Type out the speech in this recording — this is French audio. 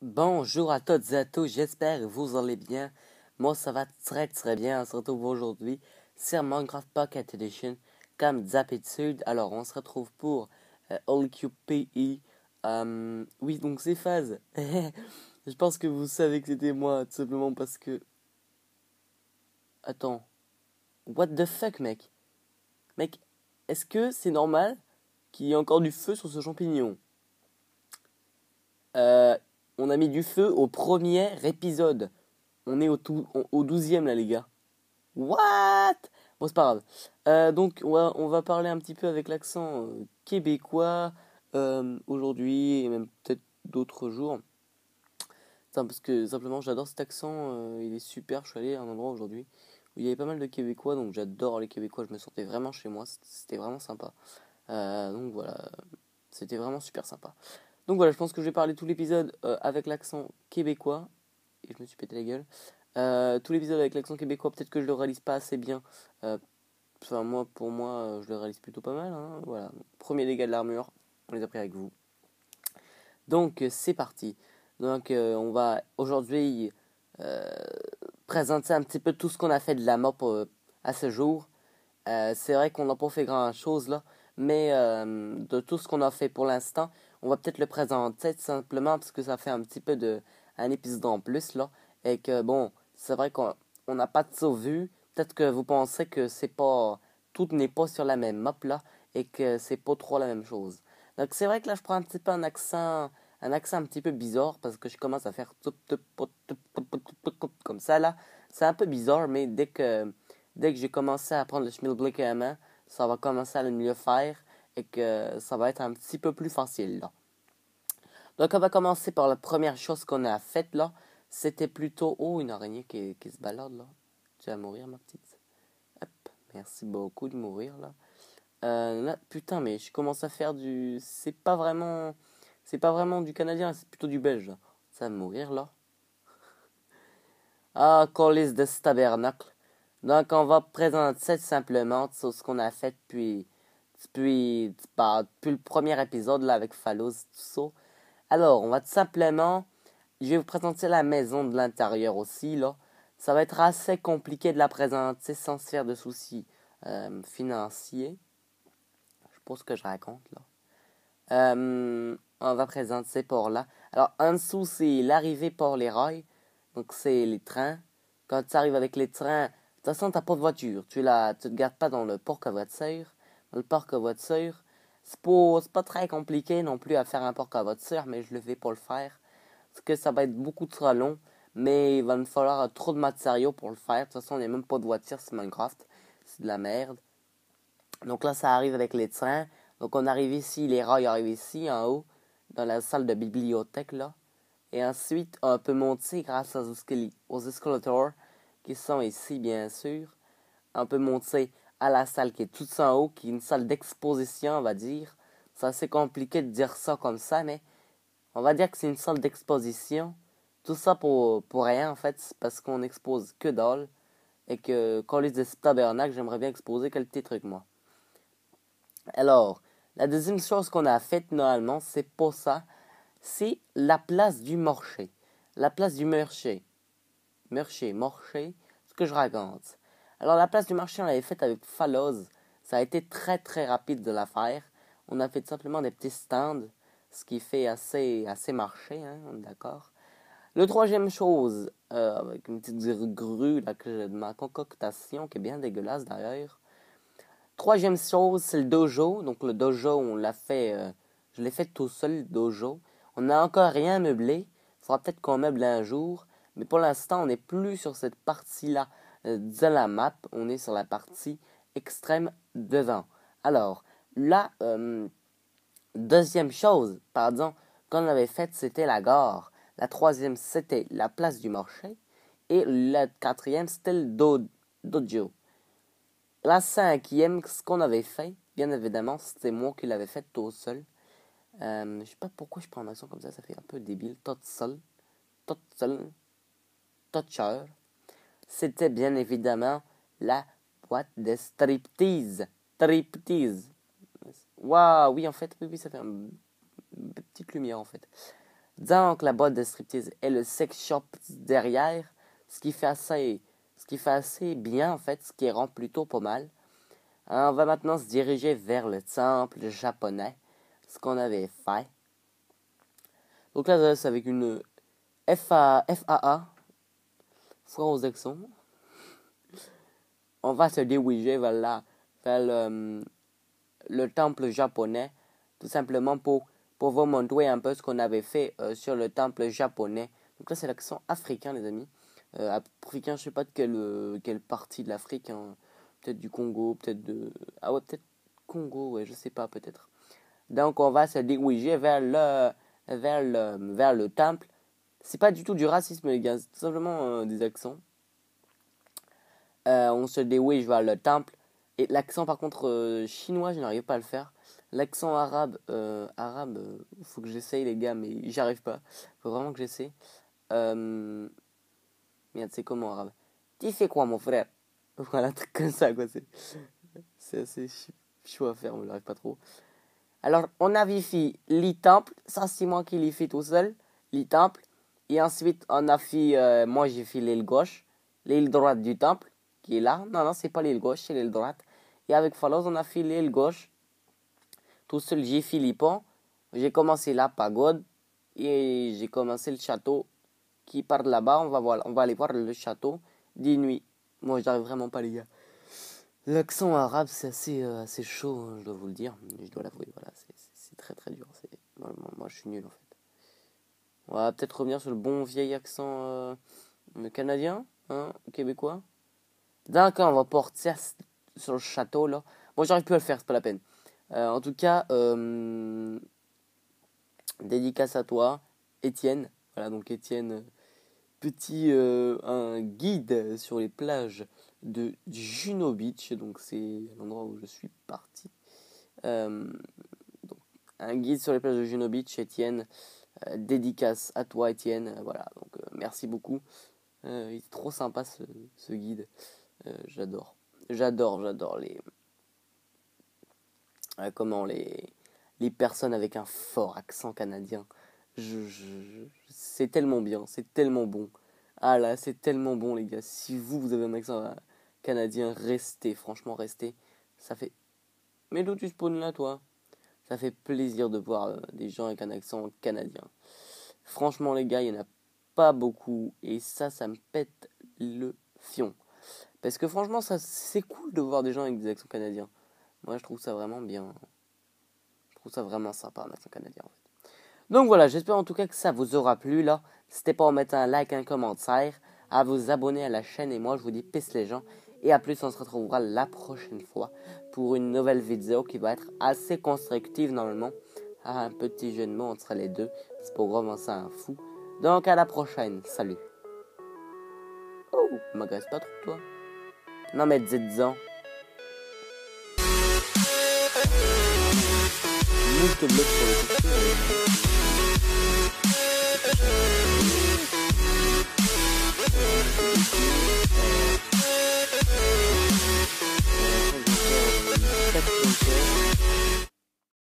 Bonjour à toutes et à tous, j'espère que vous allez bien. Moi ça va très bien, on se retrouve aujourd'hui sur Minecraft Pocket Edition comme d'habitude. Alors on se retrouve pour LQPE. Oui donc c'est Phase. Je pense que vous savez que c'était moi tout simplement parce que... Attends, what the fuck mec? Mec, est-ce que c'est normal qu'il y ait encore du feu sur ce champignon? Euh, on a mis du feu au premier épisode. On est au 12e là les gars. What? Bon, c'est pas grave. Donc, on va parler un petit peu avec l'accent québécois aujourd'hui et même peut-être d'autres jours. Enfin, parce que simplement, j'adore cet accent. Il est super. Je suis allé à un endroit aujourd'hui où il y avait pas mal de Québécois. Donc, j'adore les Québécois. Je me sentais vraiment chez moi. C'était vraiment sympa. Donc, voilà. C'était vraiment super sympa. Donc, voilà. Je pense que je vais parler tout l'épisode avec l'accent québécois. Et je me suis pété la gueule. Tout l'épisode avec l'accent québécois, peut-être que je le réalise pas assez bien. Enfin, pour moi, je le réalise plutôt pas mal. Hein. Voilà. Premier dégât de l'armure, on les a pris avec vous. Donc, c'est parti. Donc, on va aujourd'hui euh, présenter un petit peu tout ce qu'on a fait de la map à ce jour. C'est vrai qu'on n'a pas fait grand chose là, mais de tout ce qu'on a fait pour l'instant, on va peut-être le présenter tout simplement parce que ça fait un petit peu de un épisode en plus là, et que bon, c'est vrai qu'on n'a pas tout vu. Peut-être que vous pensez que c'est pas tout n'est pas sur la même map là et que c'est pas trop la même chose. Donc c'est vrai que là je prends un petit peu un accent un petit peu bizarre parce que je commence à faire comme ça là. C'est un peu bizarre, mais dès que j'ai commencé à apprendre le schmilblick à main, ça va commencer à le mieux faire et que ça va être un petit peu plus facile là. Donc on va commencer par la première chose qu'on a faite là. C'était plutôt... Oh, une araignée qui se balade là. Tu vas mourir ma petite. Hop, merci beaucoup de mourir là. Là, putain, mais je commence à faire du... C'est pas vraiment du canadien, c'est plutôt du belge là. Ça va mourir là. Ah, colis de ce tabernacle. Donc, on va présenter simplement tout ce qu'on a fait depuis le premier épisode là, avec Phalos, tout ça. Alors, on va tout simplement, je vais vous présenter la maison de l'intérieur aussi, là. Ça va être assez compliqué de la présenter sans se faire de soucis financiers. Je sais pas ce que je raconte, là. On va présenter ces ports-là. Alors, en dessous, c'est l'arrivée port les rails. Donc, c'est les trains. Quand tu arrives avec les trains, de toute façon, tu n'as pas de voiture. Tu te gardes pas dans le parc à voiture. Dans le parc à voiture, c'est pas très compliqué non plus à faire un parc à voiture, mais je ne vais pas le faire. Parce que ça va être beaucoup trop long. Mais il va me falloir trop de matériaux pour le faire. De toute façon, il n'y a même pas de voiture sur Minecraft. C'est de la merde. Donc là, ça arrive avec les trains. Donc on arrive ici, les rails arrivent ici, en haut, dans la salle de bibliothèque, là. Et ensuite, on peut monter grâce aux escalators qui sont ici, bien sûr. On peut monter à la salle qui est toute en haut, qui est une salle d'exposition, on va dire. C'est assez compliqué de dire ça comme ça, mais on va dire que c'est une salle d'exposition. Tout ça pour rien, en fait, c'est parce qu'on expose que dalle. Et que, quand les tabernacle, j'aimerais bien exposer quelques petits trucs, moi. Alors, la deuxième chose qu'on a faite normalement, c'est pas ça. C'est la place du marché. La place du marché. Marché, ce que je raconte. Alors, la place du marché, on l'avait faite avec Falloz. Ça a été très rapide de la faire. On a fait simplement des petits stands, ce qui fait assez marché, hein, on est d'accord. Le troisième chose, avec une petite grue là, de ma concoctation, qui est bien dégueulasse d'ailleurs. Troisième chose, c'est le dojo. Donc le dojo, je l'ai fait tout seul, le dojo. On n'a encore rien meublé. Il faudra peut-être qu'on meuble un jour. Mais pour l'instant, on n'est plus sur cette partie-là de la map. On est sur la partie extrême devant. Alors, la deuxième chose, pardon, qu'on avait faite, c'était la gare. La troisième, c'était la place du marché. Et la quatrième, c'était le dojo. La cinquième, ce qu'on avait fait, bien évidemment, c'était moi qui l'avais fait tout seul. Je sais pas pourquoi je prends un accent comme ça fait un peu débile. Tout seul, toucher. C'était bien évidemment la boîte de striptease. Striptease. Waouh, oui, en fait, oui, ça fait une petite lumière en fait. Donc, la boîte de striptease et le sex shop derrière, ce qui fait assez bien, en fait, ce qui rend plutôt pas mal. On va maintenant se diriger vers le temple japonais, ce qu'on avait fait. Donc là, c'est avec une FAA, sans aux accents. On va se diriger vers le temple japonais, tout simplement pour vous montrer un peu ce qu'on avait fait sur le temple japonais. Donc là, c'est l'accent africain, les amis. Africain, je sais pas de quelle partie de l'Afrique, hein. Peut-être du Congo, peut-être de... Ah ouais, peut-être Congo, ouais, je sais pas, peut-être. Donc, on va se diriger vers le temple. C'est pas du tout du racisme, les gars, c'est tout simplement des accents. On se dirige vers le temple. Et l'accent, par contre, chinois, je n'arrive pas à le faire. L'accent arabe, faut que j'essaye, les gars, mais j'y arrive pas. Faut vraiment que j'essaye. Merde, c'est comment arabe? Tu fais quoi, mon frère? Voilà, un truc comme ça, quoi. C'est assez chaud à faire, on n'arrive pas trop. Alors, on a fait les temples. Ça, c'est moi qui l'ai fait tout seul. Les temples. Et ensuite, on a fait... moi, j'ai fait l'aile gauche. L'aile droite du temple, qui est là. Non, c'est pas l'aile gauche, c'est l'aile droite. Et avec Falloz, on a fait l'aile gauche. Tout seul, j'ai fait les ponts. J'ai commencé la pagode. Et j'ai commencé le château qui part de là-bas. On va aller voir le château des nuits. Moi, j'arrive vraiment pas, les gars. L'accent arabe, c'est assez chaud, hein, je dois vous le dire. Je dois l'avouer, voilà, c'est très très dur. Moi, je suis nul, en fait. On va peut-être revenir sur le bon vieil accent canadien, hein, québécois. D'accord, on va porter sur le château, là. Moi, j'arrive plus à le faire, c'est pas la peine. En tout cas, dédicace à toi, Étienne. Voilà, donc Étienne, un guide sur les plages de Juno Beach, donc c'est l'endroit où je suis parti. Donc, un guide sur les plages de Juno Beach, Étienne. Dédicace à toi, Étienne. Voilà, donc merci beaucoup. Il est trop sympa ce guide. J'adore les personnes avec un fort accent canadien. C'est tellement bien, c'est tellement bon. Ah là, c'est tellement bon, les gars. Si vous avez un accent canadien, restez, franchement, restez. Ça fait... Mais d'où tu spawns là, toi? Ça fait plaisir de voir des gens avec un accent canadien. Franchement, les gars, il n'y en a pas beaucoup. Et ça me pète le fion. Parce que franchement, c'est cool de voir des gens avec des accents canadiens. Moi, je trouve ça vraiment bien. Je trouve ça vraiment sympa, un accent canadien, en fait. Donc voilà, j'espère en tout cas que ça vous aura plu, là. N'hésitez pas à mettre un like, un commentaire, à vous abonner à la chaîne. Et moi, je vous dis peace les gens. Et à plus, on se retrouvera la prochaine fois pour une nouvelle vidéo qui va être assez constructive, normalement. Un petit jeu de mots entre les deux. C'est pour commencer un fou. Donc à la prochaine. Salut. Oh, m'agresse pas trop, toi. Non, mais dites-en. Moult blocs sur le